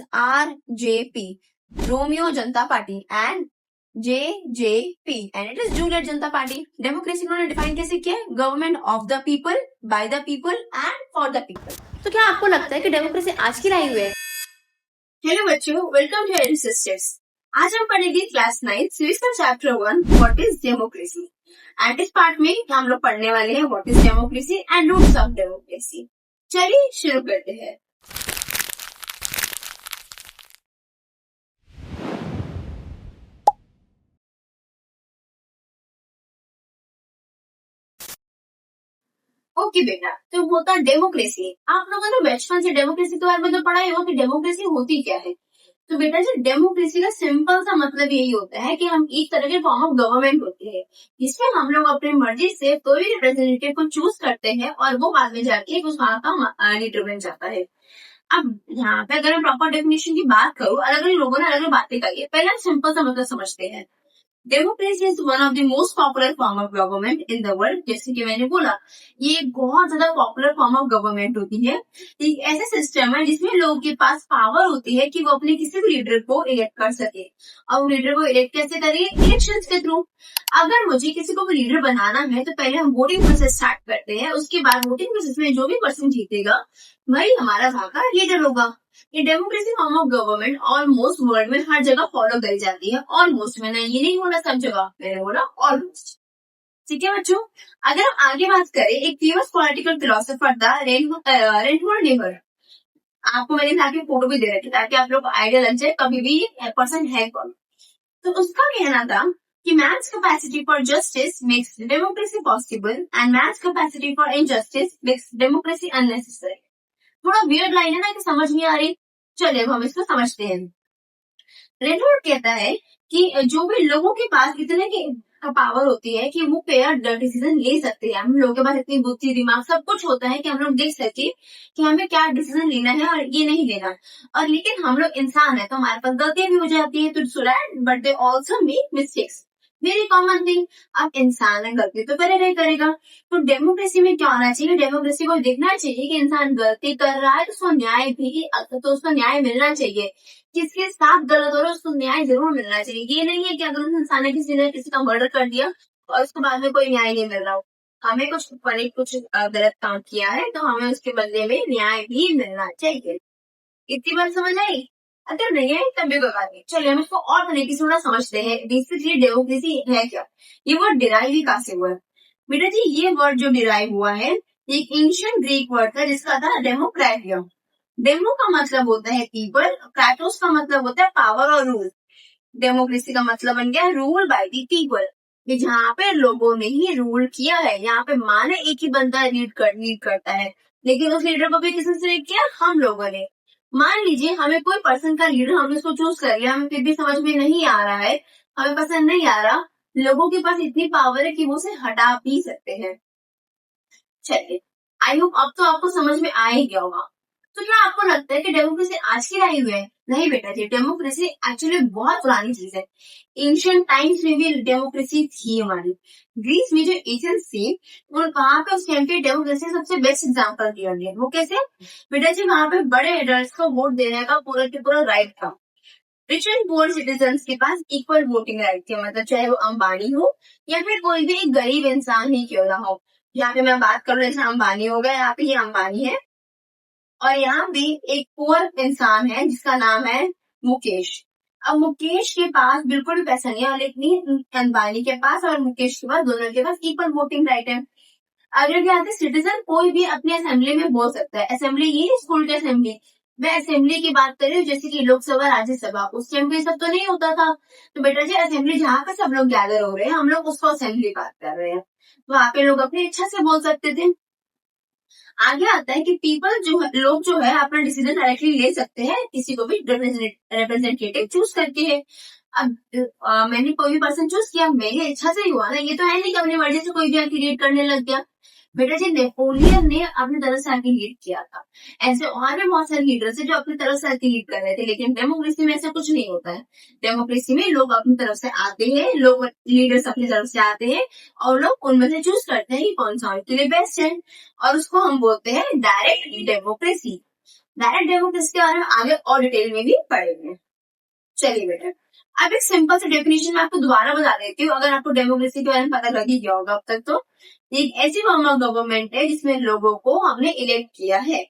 is RJP, Romeo Janata Party, and JJP, and it is Juliet Janata Party. Democracy उन्होंने define कैसे किया है? Government of the people, bye the people and for the people. तो क्या आपको लगता है कि डेमोक्रेसी आज की लाई हुई है? हेलो बच्चों, वेलकम टू एडु सिस्टर्स. आज हम पढ़ेंगे क्लास 9 सीरीज का chapter 1 what is democracy. And इस पार्ट में हम लोग पढ़ने वाले हैं what is democracy and roots of democracy. चलिए शुरू करते हैं. ओके बेटा, तो होता डेमोक्रेसी. आप लोगों ने बचपन से डेमोक्रेसी के बारे में तो पढ़ा ही होगा कि डेमोक्रेसी होती क्या है. तो बेटा जी, डेमोक्रेसी का सिंपल सा मतलब यही होता है कि हम एक तरह के फॉर्म ऑफ गवर्नमेंट होती है जिसमें हम लोग अपनी मर्जी से कोई भी रिप्रेजेंटेटिव को चूज करते हैं और वो बाद में जाके उस वहां का लीडर बन जाता है. अब यहाँ पे अगर मैं प्रॉपर डेफिनेशन की बात करूँ, अलग अलग लोगों ने अलग अलग बातें कही है. पहले हम सिंपल सा मतलब समझते हैं. Democracy is one of the most popular form of government in the world. जैसे कि मैंने बोला, ये एक बहुत ज्यादा पॉपुलर फॉर्म ऑफ गवर्नमेंट होती है. एक ऐसा सिस्टम है जिसमें लोगों के पास पावर होती है कि वो अपने किसी भी लीडर को इलेक्ट कर सके. और लीडर को इलेक्ट कैसे करेंगे? इलेक्शंस के थ्रू. अगर मुझे किसी को भी लीडर बनाना है तो पहले हम वोटिंग प्रोसेस स्टार्ट करते हैं. उसके बाद वोटिंग प्रोसेस में जो भी पर्सन जीतेगा वही हमारा वहां का लीडर होगा. ये democracy form of government almost world में हर जगह फॉलो करी जाती है. ऑलमोस्ट, मैंने ये नहीं बोला सब जगह, मैंने बोला ऑलमोस्ट. ठीक है बच्चों, अगर हम आगे बात करें, एक फेमस पॉलिटिकल फिलोसोफर था रेनहोल्ड नेवर. आपको मैंने यहाँ की फोटो भी दे रखी ताकि आप लोग को आइडिया लग जाए कभी भी पर्सन है कौन. तो उसका कहना था कि man's capacity for justice makes democracy possible and man's capacity for injustice makes democracy unnecessary. थोड़ा वियर्ड लाइन है ना, कि समझ नहीं आ रही. चलिए अब हम इसको समझते हैं. रेनहोल्ड कहता है कि जो भी लोगों के पास इतने की पावर होती है कि वो फेयर डिसीजन ले सकते हैं. हम लोगों के पास इतनी बुद्धि, दिमाग, सब कुछ होता है कि हम लोग देख सके कि हमें क्या डिसीजन लेना है और ये नहीं लेना. और लेकिन हम लोग इंसान है तो हमारे पास गलतियां भी हो जाती है. तो so that but they also make mistakes. Very common thing. अब इंसान है, गलती तो करेगा. तो डेमोक्रेसी में क्या होना चाहिए? डेमोक्रेसी को देखना चाहिए कि इंसान गलती कर रहा है तो उसको न्याय भी, तो उसको न्याय मिलना चाहिए. किसके साथ गलत हो रहा है उसको न्याय जरूर मिलना चाहिए. ये नहीं है कि अगर उस इंसान ने किसी का मर्डर कर दिया और उसके बाद में कोई न्याय नहीं मिल रहा हो. हमें कुछ गलत काम किया है तो हमें उसके बदले में न्याय भी मिलना चाहिए. इतनी बात समझ आई? अगर नहीं है तब भी कोई बात नहीं. चलिए हम इसको और तरीके से थोड़ा समझते हैं. बेसिकली डेमोक्रेसी है क्या? ये वर्ड डिराइव ही कहाँ से हुआ है बेटा जी? ये वर्ड जो डिराइव हुआ है एक एंशिएंट ग्रीक वर्ड था जिसका था डेमोक्रेटिया. डेमो का मतलब होता है पीपल, क्राटोस का मतलब होता है पावर और रूल. डेमोक्रेसी का मतलब बन गया रूल बाय द पीपल. कि जहाँ पे लोगों ने ही रूल किया है. यहाँ पे माने एक ही बंदा लीड करता है, लेकिन उस लीडर को भी किसने सिलेक्ट किया? हम लोगों ने. मान लीजिए हमें कोई पर्सन का लीडर, हमने उसको चूज कर लिया, हमें फिर भी समझ में नहीं आ रहा है, हमें पसंद नहीं आ रहा. लोगों के पास इतनी पावर है कि वो उसे हटा भी सकते हैं. चलिए, आई होप अब तो आपको समझ में आ ही गया होगा. तो क्या आपको लगता है कि डेमोक्रेसी आज की लाई हुई है? नहीं बेटा जी, डेमोक्रेसी एक्चुअली बहुत पुरानी चीज है. एंशिएंट टाइम्स में भी डेमोक्रेसी थी हमारी. ग्रीस में जो एशियंस थे वहां पे उस टाइम पे डेमोक्रेसी सबसे बेस्ट एग्जांपल दिया गया. वो कैसे? बेटा जी, वहां पे बड़े एडल्ट्स को वोट देने का पूरा के पूरा राइट था. रिच एंड पुअर सिटीजन्स के पास इक्वल वोटिंग राइट थी. मतलब चाहे वो अंबानी हो या फिर कोई भी एक गरीब इंसान ही क्यों ना हो. यहाँ पे मैं बात करूँ, जैसे अंबानी हो गया, यहाँ पे ये अंबानी है और यहाँ भी एक पुअर इंसान है जिसका नाम है मुकेश. अब मुकेश के पास बिल्कुल भी पैसा नहीं है, लेकिन अंबानी के पास और मुकेश के पास, दोनों के पास इक्वल वोटिंग राइट है. अगर क्या है, सिटीजन कोई भी अपनी असेंबली में बोल सकता है. असेंबली ये स्कूल की असेंबली, मैं असेंबली की बात कर रही हूँ जैसे कि लोकसभा, राज्यसभा. उस टाइम पे सब तो नहीं होता था. तो बेटा जी, असेंबली जहाँ पे सब लोग गैदर हो रहे हैं, हम लोग उसको असेंबली बात कर रहे हैं. वहां पे लोग अपनी इच्छा से बोल सकते थे. आगे आता है कि पीपल लोग जो है अपना डिसीजन डायरेक्टली ले सकते हैं, किसी को भी रिप्रेजेंटेटिव चूज करके है. अब मैंने कोई भी पर्सन चूज किया, मेरी इच्छा से ही हुआ ना. ये तो है नहीं कि अपनी मर्जी से कोई भी आके लीड करने लग गया. बेटा जी, नेपोलियन ने अपनी तरफ से आके लीड किया था. ऐसे और भी बहुत सारे लीडर्स है जो अपनी तरफ से आके लीड कर रहे थे. लेकिन डेमोक्रेसी में ऐसा कुछ नहीं होता है. डेमोक्रेसी में लोग अपनी तरफ से आते हैं, लोग लीडर्स अपनी तरफ से आते हैं और लोग उनमें से चूज करते हैं कि कौन सा उनके लिए बेस्ट है. और उसको हम बोलते हैं डायरेक्ट डेमोक्रेसी. डायरेक्ट डेमोक्रेसी के बारे में आगे और डिटेल में भी पढ़ेंगे। चलिए बेटा, अब एक सिंपल सी डेफिनेशन मैं आपको दोबारा बता देती हूँ, अगर आपको डेमोक्रेसी के बारे में पता लग ही गया होगा अब तक तो। एक ऐसी फॉर्म ऑफ गवर्नमेंट है जिसमें लोगों को हमने इलेक्ट किया है।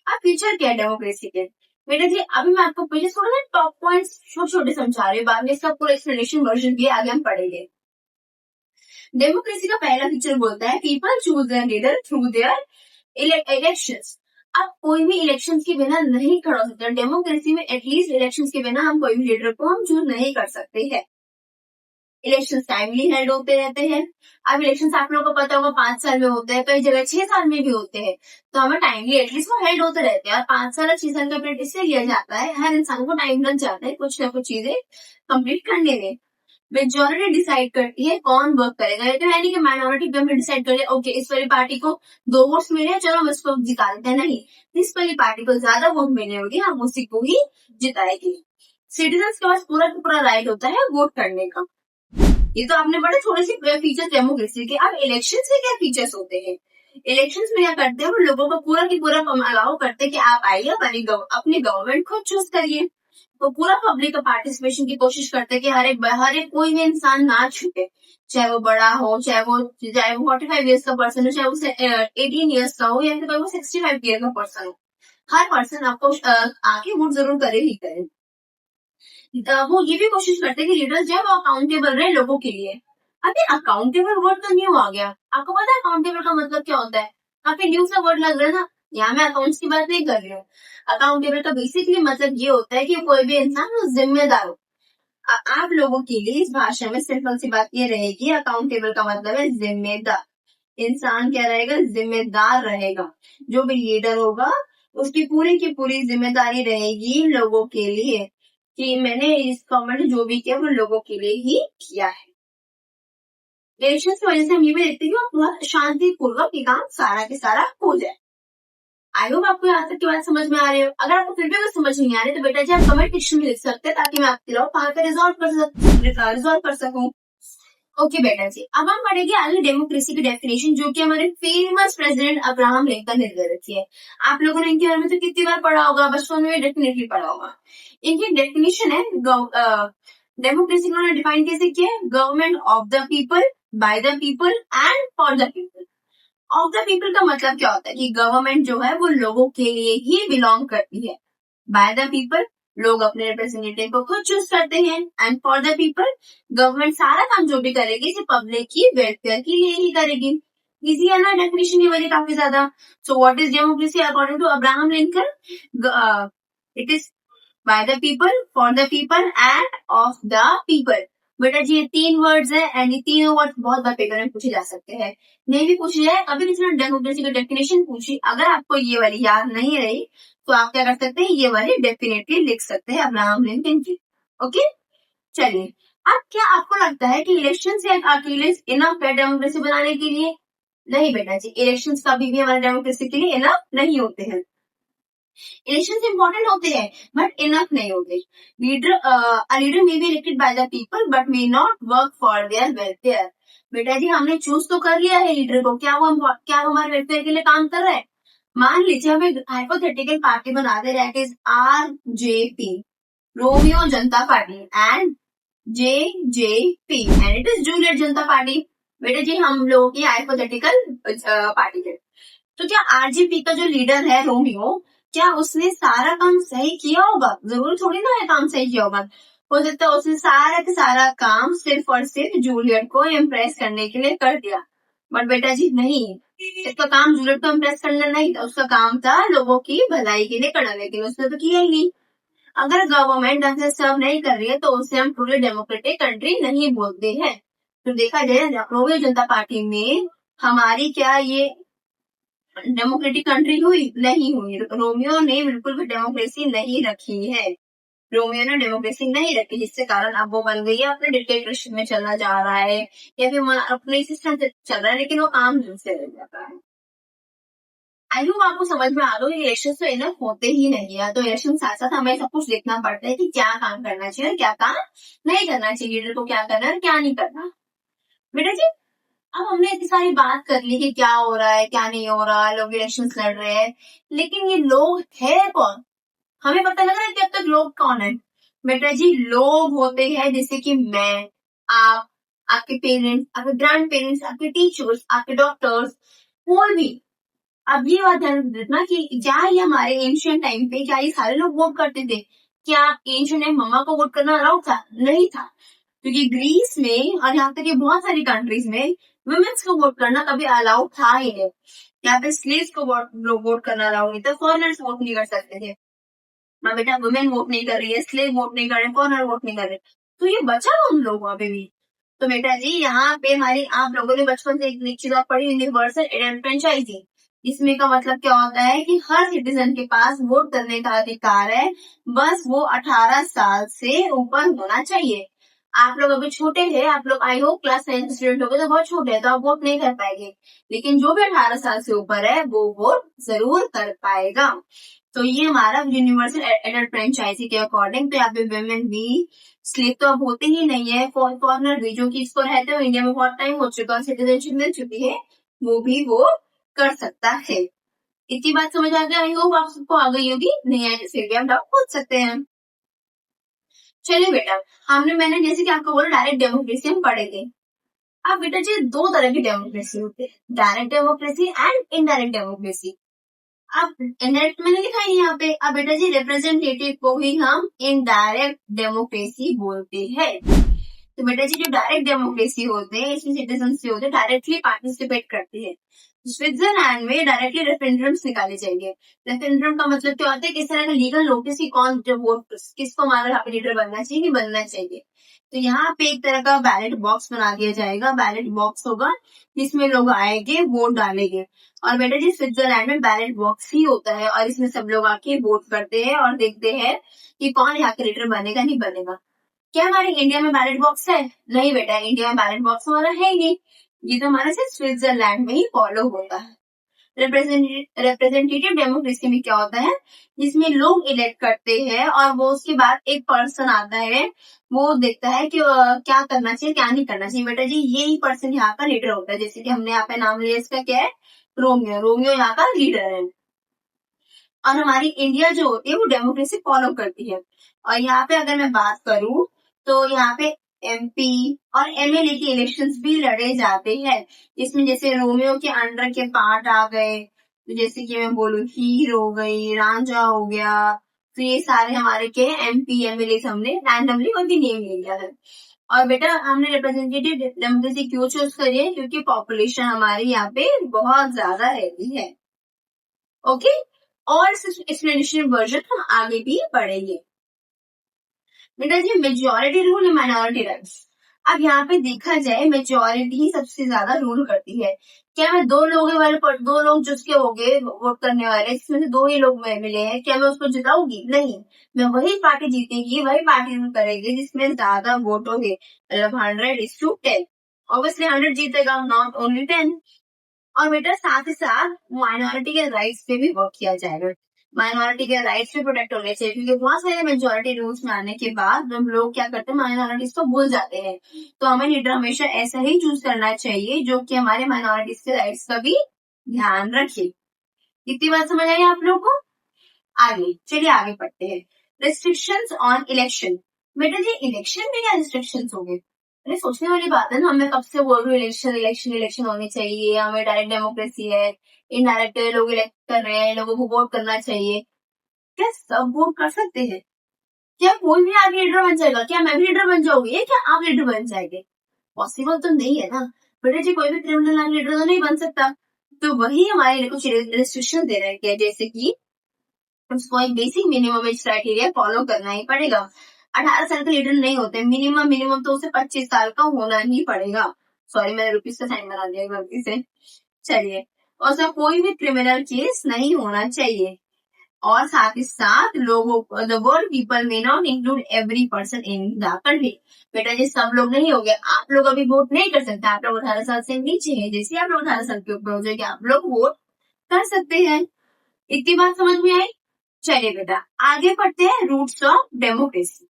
अब फीचर क्या है डेमोक्रेसी के बेटा जी, अभी मैं आपको पहले थोड़ा सा टॉप पॉइंट्स छोटे छोटे समझा रही हूँ, बाद में इसका पूरा एक्सप्लेनेशन वर्जन भी आगे हम पढ़ेंगे। डेमोक्रेसी का पहला फीचर बोलता है people choose there leader through their elections. अब कोई भी इलेक्शंस के बिना नहीं खड़ा हो सकता। डेमोक्रेसी में एटलीस्ट इलेक्शंस के बिना हम कोई भी लीडर को हम चूज नहीं कर सकते हैं। इलेक्शन टाइमली हेल्ड होते रहते हैं। अब इलेक्शन आप लोगों को पता होगा 5 साल में होते हैं, कई जगह 6 साल में भी होते हैं, तो हमें टाइमली एटलीस्ट वो हेल्ड होते रहते हैं। और 5 साल 6 साल का पीरियड इससे लिया जाता है, हर इंसान को टाइम लग जाता है कुछ ना कुछ चीजें कंप्लीट करने में। मेजोरिटी डिसाइड करती है कौन वर्क करेगा। ये तो है नहीं कि माइनॉरिटी पे डिसाइड कर लिया ओके इस वाली पार्टी को 2 वोट्स मिले चलो हम इसको जिता देते हैं, नहीं, जिस वाली पार्टी को ज्यादा वोट मिले होगी हम उसी को ही जिताएगी। सिटीजन के पास पूरा का पूरा राइट होता है वोट करने का। ये तो आपने बड़े थोड़े से फीचर्स डेमोक्रेसी के। अब इलेक्शन से क्या फीचर्स होते हैं? इलेक्शन में क्या करते हैं, वो लोगों को पूरा की पूरा अलाउ करते हैं कि आप आइए अपनी गवर्नमेंट खुद चूज करिए। तो पूरा पब्लिक का पार्टिसिपेशन की कोशिश करते हैं कि हर एक कोई भी इंसान ना छूटे, चाहे वो बड़ा हो, चाहे वो 45 ईयर्स का पर्सन हो, चाहे वो 18 ईयर्स का हो, या फिर वो 65 ईयर का पर्सन हो, हर पर्सन आपको आके वोट जरूर करे ही करे। वो ये भी कोशिश करते हैं कि लीडर जो है वो अकाउंटेबल रहे लोगों के लिए। अभी अकाउंटेबल वर्ड तो न्यू आ गया, आपको पता है अकाउंटेबल का मतलब क्या होता है? काफी न्यू सा वर्ड लग रहा है ना। यहाँ मैं अकाउंट्स की बात नहीं कर रही हूँ। अकाउंटेबल का बेसिकली मतलब ये होता है कि कोई भी इंसान जिम्मेदार हो। आप लोगों के लिए इस भाषा में सिंपल सी बात ये रहेगी, अकाउंटेबल का मतलब है जिम्मेदार। इंसान क्या रहेगा? जिम्मेदार रहेगा। जो भी लीडर होगा उसकी पूरी की पूरी जिम्मेदारी रहेगी लोगों के लिए कि मैंने इस गवर्नमेंट जो भी किया वो लोगों के लिए ही किया है। इलेक्शन की वजह से हम ये भी देखते हैं कि बहुत शांतिपूर्वक ये काम सारा के सारा हो जाए। आई होप आपको यहाँ तक की बात समझ में आ रही हो। अगर आपको फिर भी कुछ समझ नहीं आ रही तो बेटा जी आप कमेंट सेक्शन में लिख सकते हैं ताकि मैं आपके लोग वहां पे रिजॉल्व कर सकूं। ओके बेटा जी, अब हम पढ़ेंगे आगे डेमोक्रेसी की डेफिनेशन जो कि हमारे फेमस प्रेसिडेंट अब्राहम लिंकन ने दे रखी है। आप लोगों ने इनके बारे में तो कितनी बार पढ़ा होगा, बचपन में डेफिनेटली पढ़ा होगा। इनकी डेफिनेशन है डेमोक्रेसी उन्होंने डिफाइन कैसे किया है? Government of the people, bye the people and for the people. Of the people का मतलब क्या होता है कि गवर्नमेंट जो है वो लोगों के लिए ही बिलोंग करती है। बाय द पीपल, लोग अपने रिप्रेजेंटेटिव को खुद चूज करते हैं। And for the people, government सारा काम जो भी करेगी सिर्फ पब्लिक की वेलफेयर के लिए ही करेगी। इजी है ना डेफिनेशन, ये वाली काफी ज्यादा। So what is democracy according to Abraham Lincoln? It is by the people, for the people and of the people. बेटा जी ये 3 वर्ड्स है एंड ये तीनों वर्ड्स बहुत बार पेपर में पूछे जा सकते हैं। नहीं भी पूछे जाए अभी किसी डेमोक्रेसी की डेफिनेशन पूछी, अगर आपको ये वाली याद नहीं रही तो आप क्या कर सकते हैं, ये वाली डेफिनेटली लिख सकते हैं अब्राहम लिंकन की। ओके चलिए, अब क्या आपको लगता है कि इलेक्शन से अकेले इनफ है डेमोक्रेसी बनाने के लिए? नहीं बेटा जी, इलेक्शन कभी भी हमारे डेमोक्रेसी के लिए इनफ नहीं होते हैं। इलेक्शन इंपॉर्टेंट होते हैं बट इनफ नहीं होते। Leader may be elected by the people but may not work for their welfare. बेटा जी हमने चूज तो कर लिया है लीडर को, क्या वो हमारे वेलफेयर के लिए काम कर रहा है? मान लीजिए हम एक हाइपोथेटिकल पार्टी बनाते रहे, it is RJP, Romeo Janata party, and JJP and it is Juliet Janata party. बेटा जी हम लोगों की हाइपोथेटिकल पार्टी है, तो क्या RJP का जो लीडर है रोमियो, क्या उसने सारा काम सही किया होगा? जरूर थोड़ी ना है काम सही किया होगा। हो सकता है उसने सारा का सारा काम सिर्फ और सिर्फ जूलियट को इम्प्रेस करने के लिए कर दिया, बट बेटा जी नहीं, इसका काम जूलियट को इम्प्रेस करना नहीं था, उसका काम था लोगों की भलाई के लिए करना, लेकिन उसने तो किया ही नहीं। अगर गवर्नमेंट ढंग से सर्व नहीं कर रही है तो उसे हम ट्रूली डेमोक्रेटिक कंट्री नहीं बोलते हैं। तो देखा जाए रोमियो जनता पार्टी में हमारी क्या ये डेमोक्रेटिक कंट्री हुई? नहीं हुई। रोमियो ने बिल्कुल भी डेमोक्रेसी नहीं रखी है। रोमियो ने डेमोक्रेसी नहीं रखी, जिससे कारण अब वो बन गई है अपने डिक्टेटरशिप में चला जा रहा है या फिर अपने सिस्टम से चल रहा है, लेकिन वो काम से रह जाता है। आई होप आपको समझ में आ रहा है इलेक्शन तो इनफ होते ही नहीं है, तो इलेक्शन साथ साथ हमें सब कुछ देखना पड़ता है कि क्या काम करना चाहिए और क्या काम नहीं करना चाहिए, लीडर को क्या करना है और क्या नहीं करना। बेटा जी अब हमने इतनी सारी बात कर ली कि क्या हो रहा है, क्या नहीं हो रहा है, लोग इलेक्शंस लड़ रहे हैं, लेकिन ये लोग है कौन? हमें पता लग रहा है कि अब तक लोग कौन है? बेटा जी, लोग होते हैं जैसे कि मैं, आप, आपके पेरेंट्स, आपके ग्रैंड पेरेंट्स, आपके टीचर्स, आपके डॉक्टर्स, कोई भी। अब ये बात ध्यान रखना कि क्या ये हमारे एंशियंट टाइम पे क्या ये सारे लोग वोट करते थे? क्या एंशियंट टाइम मम्मा को वोट करना अलाउड था? नहीं था, क्योंकि ग्रीस में और यहाँ तक कि बहुत सारी कंट्रीज में वुमेन्स को वोट करना कभी अलाउड था ही नहीं। यहाँ पे स्लेव्स को वोट करना अलाउड नहीं था, फॉरेनर्स वोट नहीं कर सकते थे। हाँ बेटा, वुमेन वोट नहीं कर रही है, स्लेव वोट नहीं कर रहे, फॉरेनर वोट नहीं कर रहे, तो ये बचा उन लोगों पे भी। तो बेटा जी, यहाँ पे हमारी आप लोगों ने बचपन से एक चीज पढ़ी, यूनिवर्सल फ्रेंचाइजी। इसमें का मतलब क्या होता है कि हर सिटीजन के पास वोट करने का अधिकार है, बस वो 18 साल से ऊपर होना चाहिए। आप लोग अभी छोटे हैं, आप लोग आई होप क्लास 9 स्टूडेंट हो गए, तो बहुत छोटे हैं, तो आप वोट नहीं कर पाएंगे, लेकिन जो भी 18 साल से ऊपर है वो वोट जरूर कर पाएगा। तो ये हमारा यूनिवर्सल एडल्ट फ्रेंचाइजी के अकॉर्डिंग, तो यहाँ पे वुमेन भी, स्लेव तो अब होते ही नहीं है, फॉरनर भी जो कि इसको रहते हो इंडिया में बहुत टाइम हो चुका है, सिटीजनशिप मिल चुकी है, वो भी वो कर सकता है। इतनी बात समझ आ गया? आई होप आप सबको आ गई होगी, नहीं आए फिर भी आप डाउट पूछ सकते हैं। चलिए बेटा, मैंने जैसे कि आपको बोला डायरेक्ट डेमोक्रेसी हम पढ़े थे। अब बेटा जी, दो तरह की डेमोक्रेसी होती है, direct democracy and indirect democracy. अब इनडायरेक्ट मैंने लिखा है यहाँ पे। अब बेटा जी, रिप्रेजेंटेटिव को ही हम इनडायरेक्ट डेमोक्रेसी बोलते हैं। तो बेटा जी, जो डायरेक्ट डेमोक्रेसी होते हैं, इसमें सिटीजन से होते हैं, डायरेक्टली पार्टिसिपेट करते हैं। स्विट्जरलैंड में डायरेक्टली रेफरेंडम्स निकाले जाएंगे। रेफरेंडम का मतलब क्या होता है, किस तरह का लीगल नोटिस की कौन जो वोट किसको हमारा यहाँ पे लीडर बनना चाहिए, नहीं बनना चाहिए। तो यहाँ पे एक तरह का बैलेट बॉक्स बना दिया जाएगा, बैलेट बॉक्स होगा जिसमें लोग आएंगे, वोट डालेंगे। और बेटा जी, स्विट्जरलैंड में बैलेट बॉक्स ही होता है और इसमें सब लोग आके वोट करते हैं और देखते हैं कि कौन यहाँ के लीडर बनेगा, नहीं बनेगा। क्या हमारे इंडिया में बैलेट बॉक्स है? नहीं बेटा, इंडिया में बैलेट बॉक्स हमारा है ही नहीं। ये तो हमारा सिर्फ स्विट्जरलैंड में ही फॉलो होता है। रिप्रेजेंटेटिव डेमोक्रेसी में क्या होता है, जिसमें लोग इलेक्ट करते हैं और वो उसके बाद एक पर्सन आता है, वो देखता है कि क्या करना चाहिए, क्या नहीं करना चाहिए। बेटा जी, यही पर्सन यहाँ का लीडर होता है। जैसे कि हमने यहाँ पे नाम लिया, इसका क्या है, रोमियो। रोमियो यहाँ का लीडर है। और हमारी इंडिया जो होती है वो डेमोक्रेसी फॉलो करती है। और यहाँ पे अगर मैं बात करूं, तो यहाँ पे एमपी और एमएलए के इलेक्शंस भी लड़े जाते हैं। इसमें जैसे रोमियो के अंडर के पार्ट आ गए, तो जैसे कि मैं बोलूं, हीर हो गई, रांझा हो गया, तो ये सारे हमारे के एमपी एमएलए हमने रैंडमली उनकी नेम ले लिया है। और बेटा, हमने रिप्रेजेंटेटिव डेमोक्रेसी क्यों चूज करी है? क्योंकि पॉपुलेशन हमारी यहाँ पे बहुत ज्यादा रहती है। ओके, और एक्सप्लेनेशन वर्जन हम आगे भी पढ़ेंगे। बेटा जी, मेजोरिटी रूल या माइनॉरिटी राइट्स। अब यहाँ पे देखा जाए, मेजोरिटी ही सबसे ज्यादा रूल करती है। क्या मैं दो लोगों वाले पर दो लोग जिसके हो गए वोट करने वाले, इसमें से दो ही लोग मिले हैं, क्या मैं उसको जिताऊंगी? नहीं, मैं वही पार्टी जीतेगी, वही पार्टी रूल करेगी जिसमें ज्यादा वोट होंगे, मतलब 100:10। ऑब्वियसली 100 जीतेगा, नॉट ओनली 10। और बेटा, साथ ही साथ माइनॉरिटी के राइट्स पे भी वर्क किया जाएगा। माइनॉरिटी के राइट्स भी प्रोटेक्ट होने चाहिए, क्योंकि बहुत सारे मेजोरिटी रूल्स में आने के बाद हम लोग क्या करते हैं, माइनॉरिटीज को भूल जाते हैं। तो हमें लीडर हमेशा ऐसा ही चूज करना चाहिए जो कि हमारे माइनॉरिटीज के राइट्स का भी ध्यान रखे। इतनी बात समझ आई आप लोग को? आगे चलिए, आगे पढ़ते हैं। Restrictions on election. बेटा जी, इलेक्शन में क्या रिस्ट्रिक्शंस होंगे? अरे सोचने वाली बात है ना, मैं कब से बोल रही हूँ इलेक्शन इलेक्शन इलेक्शन होनी चाहिए, हमें डायरेक्ट डेमोक्रेसी है, इनडायरेक्ट लोग इलेक्ट कर रहे हैं, लोगों को वोट करना चाहिए। क्या सब वोट कर सकते हैं? क्या कोई भी आगे लीडर बन जाएगा? क्या मैं भी लीडर बन जाऊंगी या क्या आप लीडर बन जाएंगे? पॉसिबल तो नहीं है ना। बेटा जी, कोई भी क्रिमिनल आगे लीडर तो नहीं बन सकता। तो वही हमारे कुछ रिस्ट्रिक्शन दे रहे हैं, जैसे कि उसको एक basic minimum age criteria follow करना ही पड़ेगा। 18 साल का लीडर नहीं होते, मिनिमम मिनिमम तो उसे 25 साल का होना ही पड़ेगा। सॉरी, मैंने रुपीज का साइन बना दिया गलती से। चलिए, और उसका कोई भी क्रिमिनल केस नहीं होना चाहिए। और साथ ही साथ लोगों, the word people may not include every person in the country. बेटा जी, सब लोग नहीं हो गए, आप लोग अभी वोट नहीं कर सकते, आप लोग 18 साल से नीचे हैं, जैसे आप लोग 18 साल के ऊपर हो जाएंगे आप लोग वोट कर सकते हैं। इतनी बात समझ में आई? चलिए बेटा, आगे पढ़ते हैं रूट्स ऑफ डेमोक्रेसी।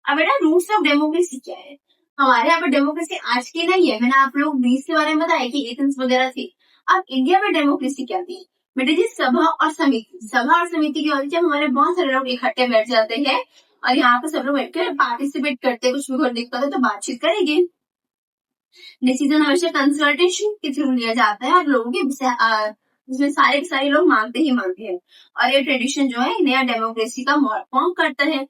अब बेटा, रूट्स ऑफ डेमोक्रेसी क्या है? हमारे यहाँ पे डेमोक्रेसी आज की नहीं है। मैंने आप लोग ग्रीस के बारे में बताया कि एथेंस वगैरह थी। अब इंडिया में डेमोक्रेसी क्या थी बेटे जी? सभा और समिति। सभा और समिति की वजह से हमारे बहुत सारे लोग इकट्ठे बैठ जाते हैं और यहाँ पे सब लोग बैठकर पार्टिसिपेट करते हैं। कुछ भी कोई दिक्कत है तो बातचीत करेंगे। डिसीजन हमेशा कंसल्टेशन के थ्रू लिया जाता है और लोगों के उसमें सारे के सारे लोग मानते ही मानते हैं। और ये ट्रेडिशन जो है नया डेमोक्रेसी का फॉर्म करता है।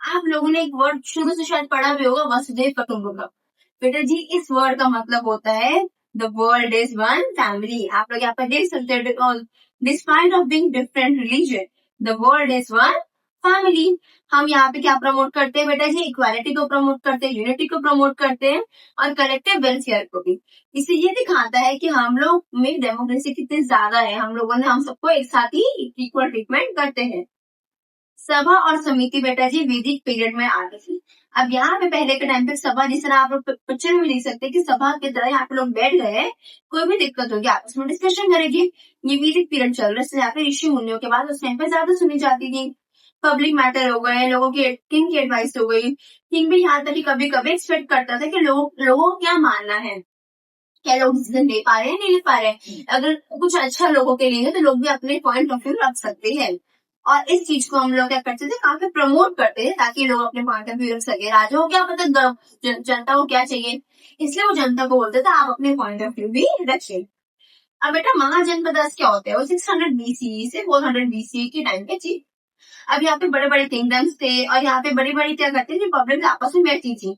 आप लोगों ने एक वर्ड शुरू से शायद पढ़ा भी होगा, वसुधैव कुटुंबकम। बेटा जी इस वर्ड का मतलब होता है the world is one family. आप लोग यहाँ पर देख सकते हैं, despite of being different religion the world is one family. हम यहाँ पे क्या प्रमोट करते हैं बेटा जी? इक्वालिटी को प्रमोट करते हैं, यूनिटी को प्रमोट करते हैं और कलेक्टिव वेलफेयर को भी। इससे ये दिखाता है कि हम लोग में डेमोक्रेसी कितनी ज्यादा है। हम सबको एक साथ ही इक्वल ट्रीटमेंट करते हैं। सभा और समिति बेटा जी वैदिक पीरियड में आ गई थी। अब यहाँ पे पहले के टाइम पे सभा, जिस तरह आप लोग पिक्चर में देख सकते हैं कि सभा की तरह यहाँ पे लोग बैठ गए, कोई भी दिक्कत होगी आपस में डिस्कशन करेंगे। ये वैदिक पीरियड चल रहा है, यहाँ पे ऋषि मुनियों के बाद उस टाइम पे ज्यादा सुनी जाती थी। पब्लिक मैटर हो गए, लोगों की किंग की एडवाइस हो गई। किंग भी यहाँ तक कि कभी कभी एक्सपेक्ट करता था कि लोगों को क्या मानना है, क्या लोग डिसीजन ले पा रहे हैं, नहीं ले पा रहे हैं। अगर कुछ अच्छा लोगों के लिए है तो लोग भी अपने पॉइंट ऑफ व्यू रख सकते हैं। और इस चीज को हम लोग क्या करते थे, काफी प्रमोट करते थे ताकि लोग अपने पॉइंट ऑफ व्यू रख सके। राजा को क्या पता जनता को क्या चाहिए, इसलिए वो जनता को बोलते थे आप अपने पॉइंट ऑफ व्यू भी रखिए। अब बेटा महाजनपद क्या होते हैं? वो 600 BCE से 400 BCE के टाइम के थी। अब यहाँ पे बड़े बड़े किंगडम्स थे और यहाँ पे बड़ी बड़ी क्या करते थे, पब्लिक आपस में बैठती थी।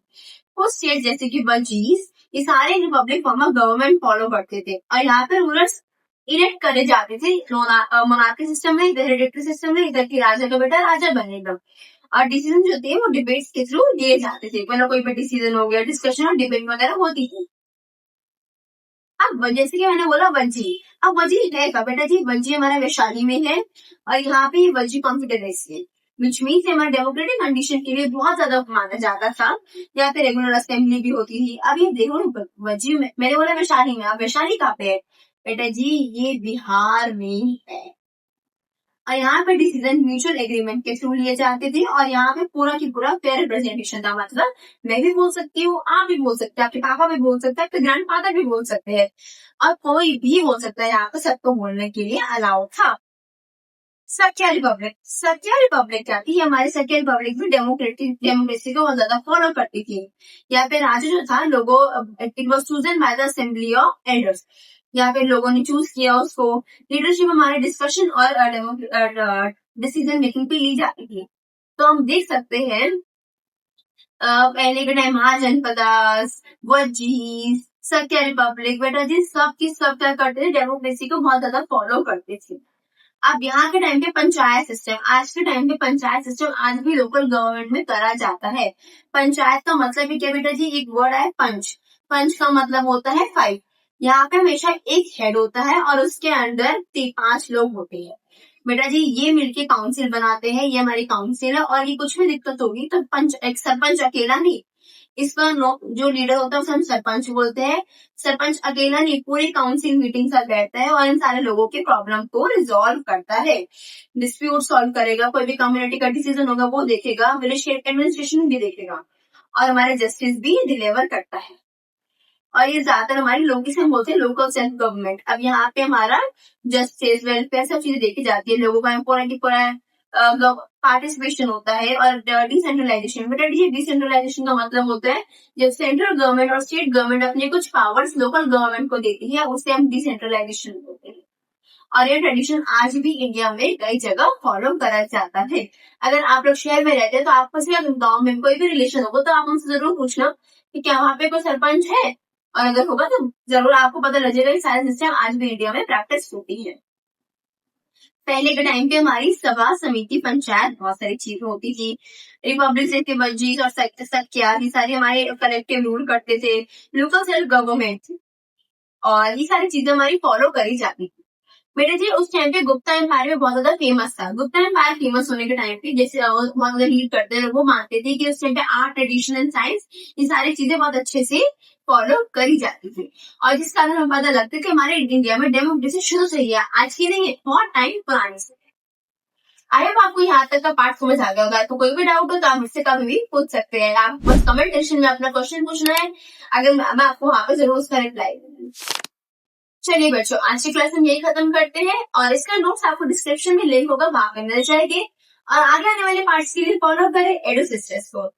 वो स्टेट जैसे कि बल्जीस, ये सारे Republic form of government follow करते थे और यहाँ पे रूलर्स इलेक्ट करे जाते थे। मोनार्की सिस्टम में, इधर हेरेडिटरी सिस्टम में, इधर की राजा का बेटा राजा बनेगा। और डिसीजन जो थे वो डिबेट्स के थ्रू लिए जाते थे। मतलब कोई भी डिसीजन हो गया, डिस्कशन और डिबेट वगैरह होती थी। अब जैसे कि मैंने बोला वज्जी, अब वज्जी है क्या बेटा जी? वज्जी हमारा वैशाली में है और यहाँ पे वज्जी कॉन्फिडरेंसी है, विच मीन्स हमारे डेमोक्रेटिक कंडीशन के लिए बहुत ज्यादा माना जाता था। यहाँ पे रेगुलर असेंबली भी होती थी। अब ये देखो वज्जी में, मैंने बोला वैशाली में, अब वैशाली कहाँ पे है बेटा जी? ये बिहार में है। और यहाँ पे डिसीजन म्यूचुअल एग्रीमेंट के थ्रू लिए जाते थे और यहाँ पे पूरा की पूरा फेयर रिप्रेजेंटेशन था। मतलब मैं भी बोल सकती हूँ, आप भी बोल सकते हैं, आपके पापा भी बोल सकते हैं, आपके ग्रैंडफादर भी बोल सकते हैं और कोई भी बोल सकता है। यहाँ पे सबको बोलने के लिए अलाउ था। सक्या रिपब्लिक, सक्या रिपब्लिक क्या थी? हमारी सक्या रिपब्लिक भी डेमोक्रेसी को बहुत ज्यादा फॉलो करती थी। यहाँ पे राजा जो था, लोगों it was chosen by the assembly of elders. यहाँ पे लोगों ने चूज किया उसको। लीडरशिप हमारे डिस्कशन और डिसीजन मेकिंग पे ली जाती थी। तो हम देख सकते हैं पहले के टाइम महाजनपदास, वज्जीस, सक्या रिपब्लिक बेटा जी सब की सब क्या करते थे, डेमोक्रेसी को बहुत ज्यादा फॉलो करते थे। अब यहाँ के टाइम पे पंचायत सिस्टम, आज के टाइम पे पंचायत सिस्टम आज भी लोकल गवर्नमेंट में करा जाता है। पंचायत का मतलब भी क्या बेटा जी? एक वर्ड है पंच, पंच का मतलब होता है 5। यहाँ पे हमेशा एक हेड होता है और उसके अंदर 5 लोग होते हैं। बेटा जी ये मिलके काउंसिल बनाते हैं, ये हमारी काउंसिल है। और ये कुछ भी दिक्कत होगी तो एक सरपंच अकेला नहीं, इसका जो लीडर होता है उसे हम सरपंच बोलते हैं। सरपंच अकेला नहीं, पूरी काउंसिल मीटिंग साथ बैठता है और इन सारे लोगों के प्रॉब्लम को रिजॉल्व करता है, डिस्प्यूट सॉल्व करेगा। कोई भी कम्युनिटी का डिसीजन होगा वो देखेगा, विलेज एडमिनिस्ट्रेशन भी देखेगा और हमारे जस्टिस भी डिलीवर करता है। और ये ज्यादातर हमारी लोग इसे बोलते हैं लोकल सेल्फ गवर्नमेंट। अब यहाँ पे हमारा जस्टिस, वेलफेयर सब चीजें देखी जाती है। लोगों का पूरा की पूरा पार्टिसिपेशन होता है। और डिसेंट्रलाइजेशन, बेटा डिसेंट्रलाइजेशन का मतलब होता है जब सेंट्रल गवर्नमेंट और स्टेट गवर्नमेंट अपने कुछ पावर्स लोकल गवर्नमेंट को देती है, उसे हम डिसेंट्रलाइजेशन बोलते हैं। और ये ट्रेडिशन आज भी इंडिया में कई जगह फॉलो करा जाता है। अगर आप लोग शहर में रहते हैं तो आपस में गाँव में कोई भी रिलेशन होगा तो आप उनसे जरूर पूछना कि क्या वहाँ पे कोई सरपंच है, और अगर होगा तो जरूर आपको पता लग जाएगा कि सारे सिस्टम आज भी इंडिया में प्रैक्टिस होती है। पहले के टाइम पे हमारी सभा, समिति, पंचायत बहुत सारी चीजें होती थी। रिपब्लिक से वजीर और सक्या, ये सारी हमारे कलेक्टिव रूल करते थे। लोकल सेल्फ गवर्नमेंट और ये सारी चीजें हमारी फॉलो करी जाती थी। बेटा जी उस टाइम पे गुप्ता एम्पायर में बहुत ज्यादा फेमस था। गुप्ता एम्पायर फेमस होने के टाइम पे जैसे बहुत ज्यादा लीड करते थे, वो मानते थे कि उस टाइम पे आर्ट, ट्रेडिशन एंड साइंस, ये सारी चीजें बहुत अच्छे से फॉलो करी जाती थी। और जिस कारण हमें पता लगता है कि हमारे इंडिया में डेमोक्रेसी शुरू से ही है, आज की नहीं है, बहुत टाइम पुरानी से। आई होप आपको यहाँ तक का पार्ट समझ आ गया होगा। तो कोई भी डाउट हो तो आप मुझसे कभी भी पूछ सकते हैं। आप बस कमेंट सेक्शन में अपना क्वेश्चन पूछना है, अगर मैं आपको वहां पे जरूर उसका रिप्लाई दूंगी। चलिए बच्चों, आज की क्लास हम यही खत्म करते हैं और इसका नोट्स आपको डिस्क्रिप्शन में लिंक होगा, वहां पे मिल जाएगी। और आगे आने वाले पार्ट्स के लिए फॉलो करें एडू सिस्टर्स को।